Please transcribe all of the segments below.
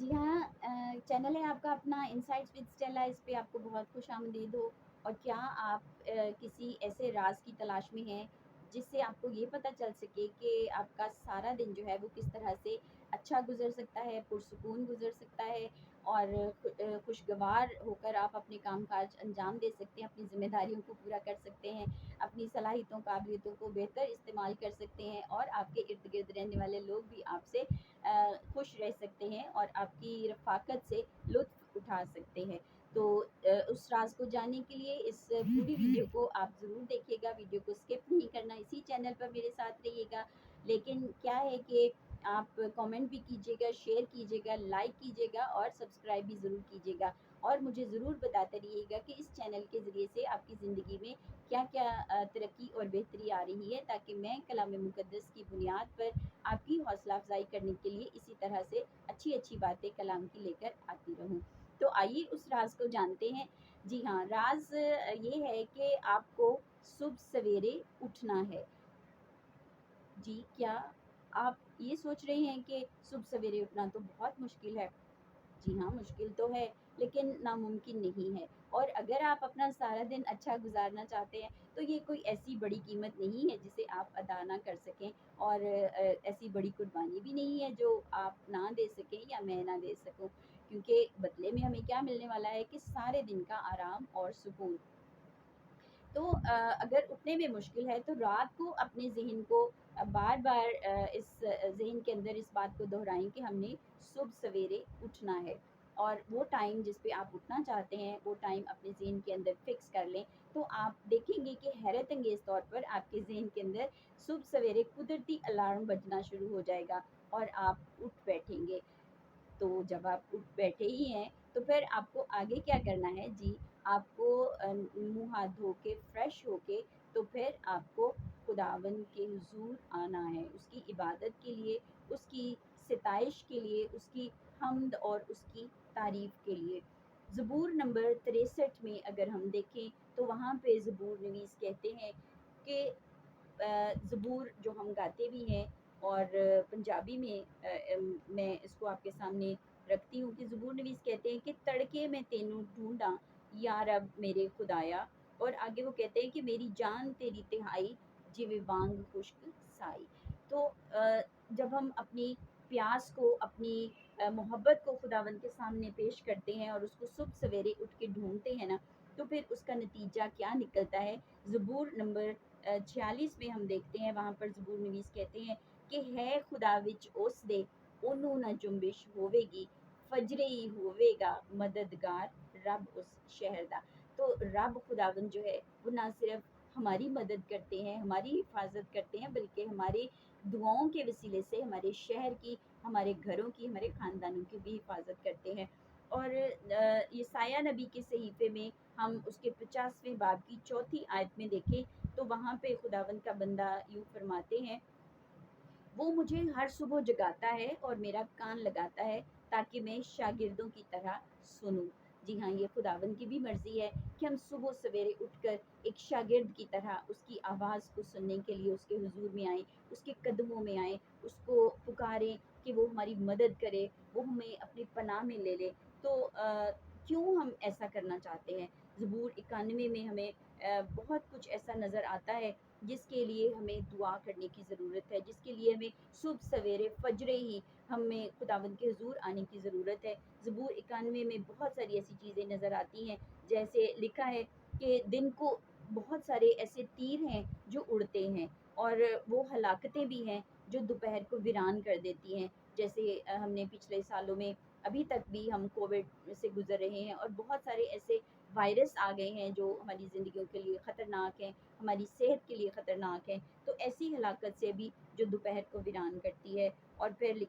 जी हाँ, चैनल है आपका अपना इनसाइट्स विद स्टेला, इस पे आपको बहुत खुशामदीद हो। और क्या आप किसी ऐसे राज की तलाश में हैं जिससे आपको ये पता चल सके कि आपका सारा दिन जो है वो किस तरह से अच्छा गुजर सकता है, पुरसुकून गुजर सकता है और खुशगवार होकर आप अपने काम काज अंजाम दे सकते हैं, अपनी जिम्मेदारियों को पूरा कर सकते हैं, अपनी सलाहियतों काबिलियतों को बेहतर इस्तेमाल कर सकते हैं और आपके इर्द गिर्द रहने वाले लोग भी आपसे खुश रह सकते हैं और आपकी रफ़ाकत से लुत्फ़ उठा सकते हैं। तो उस राज़ को जानने के लिए इस पूरी वीडियो को आप ज़रूर देखिएगा, वीडियो को स्किप नहीं करना, इसी चैनल पर मेरे साथ रहिएगा। लेकिन क्या है कि आप कमेंट भी कीजिएगा, शेयर कीजिएगा, लाइक कीजिएगा और सब्सक्राइब भी ज़रूर कीजिएगा। और मुझे ज़रूर बताते रहिएगा कि इस चैनल के ज़रिए से आपकी ज़िंदगी में क्या-क्या तरक्की और बेहतरी आ रही है, ताकि मैं कलाम मुक़द्दस की बुनियाद पर आपकी हौसला अफ़ज़ाई करने के लिए इसी तरह से अच्छी-अच्छी बातें कलाम की लेकर आती रहूँ। तो आइए उस राज़ को जानते हैं। जी हाँ, राज़ ये है कि आपको सुबह सवेरे उठना है। जी, क्या आप ये सोच रहे हैं कि सुबह सवेरे उठना तो बहुत मुश्किल है? जी हाँ, मुश्किल तो है, लेकिन नामुमकिन नहीं है। और अगर आप अपना सारा दिन अच्छा गुज़ारना चाहते हैं, तो ये कोई ऐसी बड़ी कीमत नहीं है जिसे आप अदा ना कर सकें, और ऐसी बड़ी कुर्बानी भी नहीं है जो आप ना दे सकें या मैं ना दे सकूँ। क्योंकि बदले में हमें क्या मिलने वाला है कि सारे दिन का आराम और सुकून। तो अगर उठने में मुश्किल है तो रात को अपने ज़हन को बार-बार इस ज़हन के अंदर इस बात को दोहराएँ कि हमने सुबह सवेरे उठना है। और वो टाइम जिस पे आप उठना चाहते हैं, वो टाइम अपने ज़हन के अंदर फ़िक्स कर लें, तो आप देखेंगे कि हैरत अंगेज़ तौर पर आपके ज़हन के अंदर सुबह सवेरे कुदरती अलार्म बजना शुरू हो जाएगा और आप उठ बैठेंगे। तो जब आप उठ बैठे ही हैं, तो फिर आपको आगे क्या करना है जी, आपको मुँह हाथ धो के फ्रेश होके तो फिर आपको खुदावंद के हुज़ूर आना है, उसकी इबादत के लिए, उसकी सिताइश के लिए, उसकी हम्द और उसकी तारीफ़ के लिए। ज़बूर नंबर 63 में अगर हम देखें, तो वहाँ पे ज़बूर नवीस कहते हैं कि ज़बूर जो हम गाते भी हैं, और पंजाबी में मैं इसको आपके सामने रखती हूँ कि ज़बूर नवीस कहते हैं कि तड़के मैं तेनू ढूँढा या रब मेरे खुदाया। और आगे वो कहते हैं कि मेरी जान तेरी तिहाई जिवे वांग खुश्क साई। तो जब हम अपनी प्यास को, अपनी मोहब्बत को खुदावंद के सामने पेश करते हैं और उसको सुबह सवेरे उठ के ढूंढते हैं ना, तो फिर उसका नतीजा क्या निकलता है। ज़बूर नंबर 46 में हम देखते हैं, वहाँ पर ज़बूर नवीस कहते हैं कि है खुदा विच उस दे ओनू न जुम्बिश होवेगी, फजरे ही होवेगा मददगार रब उस शहर दा। तो रब खुदावन जो है वो ना सिर्फ हमारी मदद करते हैं, हमारी हिफाजत करते हैं, बल्कि हमारी दुआओं के वसीले से हमारे शहर की, हमारे घरों की, हमारे ख़ानदानों की भी हिफाजत करते हैं। और यसाया नबी के सहीफ़े में हम उसके 50वें बाब की चौथी आयत में देखें, तो वहाँ पे खुदावंद का बंदा यूँ फरमाते हैं, वो मुझे हर सुबह जगाता है और मेरा कान लगाता है ताकि मैं शागिर्दों की तरह सुनूं। जी हाँ, ये खुदावंद की भी मर्ज़ी है कि हम सुबह सवेरे उठकर एक शागिर्द की तरह उसकी आवाज़ को सुनने के लिए उसके हुजूर में आएँ, उसके कदमों में आएँ, उसको पुकारें कि वो हमारी मदद करे, वो हमें अपनी पनाह में ले ले। तो क्यों हम ऐसा करना चाहते हैं? ज़बूर 91 में हमें बहुत कुछ ऐसा नज़र आता है जिसके लिए हमें दुआ करने की ज़रूरत है, जिसके लिए हमें सुबह सवेरे फ़जरे ही हमें खुदावंद के हुज़ूर आने की ज़रूरत है। ज़बूर 91 में बहुत सारी ऐसी चीज़ें नज़र आती हैं, जैसे लिखा है कि दिन को बहुत सारे ऐसे तीर हैं जो उड़ते हैं, और वो हलाकतें भी हैं जो दोपहर को वीरान कर देती हैं। जैसे हमने पिछले सालों में, अभी तक भी हम कोविड से गुज़र रहे हैं और बहुत सारे ऐसे वायरस आ गए हैं जो हमारी ज़िंदगियों के लिए ख़तरनाक हैं, हमारी सेहत के लिए ख़तरनाक है। तो ऐसी हलाकत से भी जो दोपहर को वीरान करती है। और फिर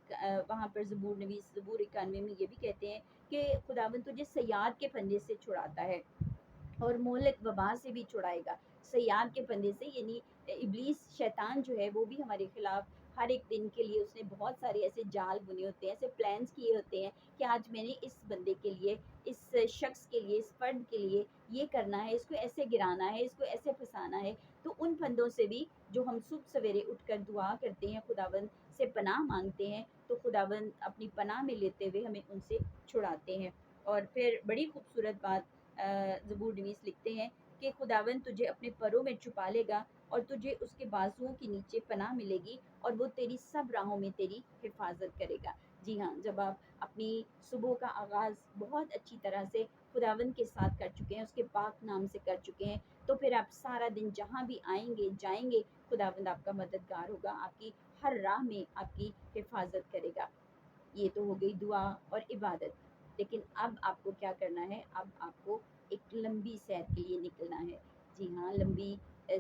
वहाँ पर ज़बूर नवीस ज़बूर 91 में ये भी कहते हैं कि खुदावंद तुझे सय्याद के फंदे से छुड़ाता है और मोहलिक वबा से भी छुड़ाएगा। सय्याद के फंदे से यानी इब्लीस शैतान जो है वो भी हमारे खिलाफ हर एक दिन के लिए उसने बहुत सारे ऐसे जाल बुने होते हैं, ऐसे प्लान्स किए होते हैं कि आज मैंने इस बंदे के लिए, इस शख्स के लिए, इस फ़र्द के लिए ये करना है, इसको ऐसे गिराना है, इसको ऐसे फँसाना है। तो उन फंदों से भी جو ہم صبح سویرے اٹھ کر دعا کرتے ہیں، خداوند سے پناہ مانگتے ہیں، تو خداوند اپنی پناہ میں لیتے ہوئے ہمیں ان سے چھڑاتے ہیں۔ اور پھر بڑی خوبصورت بات زبور نویس لکھتے ہیں کہ خداوند تجھے اپنے پروں میں چھپا لے گا اور تجھے اس کے بازوؤں کے نیچے پناہ ملے گی، اور وہ تیری سب راہوں میں تیری حفاظت کرے گا۔ جی ہاں، جب آپ اپنی صبح کا آغاز بہت اچھی طرح سے خداوند کے ساتھ کر چکے ہیں، اس کے پاک نام سے کر چکے ہیں، تو پھر آپ سارا دن جہاں بھی آئیں گے جائیں گے، خداوند آپ کا مددگار ہوگا، آپ کی ہر راہ میں آپ کی حفاظت کرے گا۔ یہ تو ہو گئی دعا اور عبادت، لیکن اب آپ کو کیا کرنا ہے؟ اب آپ کو ایک لمبی سیر کے لیے نکلنا ہے۔ جی ہاں، لمبی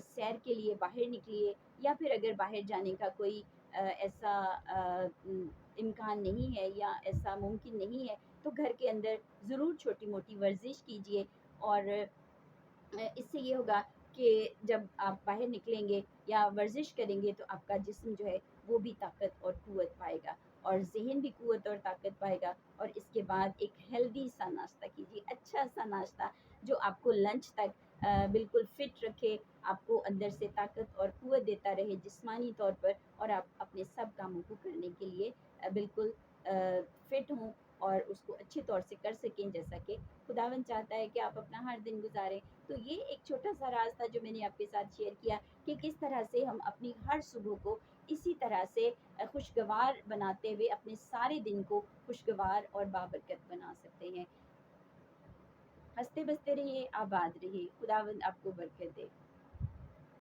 سیر کے لیے باہر نکلیے، یا پھر اگر باہر جانے کا کوئی ایسا امکان نہیں ہے یا ایسا ممکن نہیں ہے، تو گھر کے اندر ضرور چھوٹی موٹی ورزش کیجیے، اور اس سے یہ ہوگا کہ جب آپ باہر نکلیں گے یا ورزش کریں گے تو آپ کا جسم جو ہے وہ بھی طاقت اور قوت پائے گا، اور ذہن بھی قوت اور طاقت پائے گا۔ اور اس کے بعد ایک ہیلدی سا ناشتہ کیجیے، اچھا سا ناشتہ جو آپ کو لنچ تک بالکل فٹ رکھے، آپ کو اندر سے طاقت اور قوت دیتا رہے جسمانی طور پر، اور آپ اپنے سب کاموں کو کرنے کے لیے بالکل فٹ ہوں، اور اس کو اچھے طور سے کر سکیں جیسا کہ خداوند چاہتا ہے کہ آپ اپنا ہر دن گزاریں۔ تو یہ ایک چھوٹا سا راز تھا جو میں نے آپ کے ساتھ شیئر کیا، کہ کس طرح سے ہم اپنی ہر صبح کو اسی طرح سے خوشگوار بناتے ہوئے اپنے سارے دن کو خوشگوار اور بابرکت بنا سکتے ہیں۔ ہنستے بستے رہیے، آباد رہیے، خداوند آپ کو برکت دے۔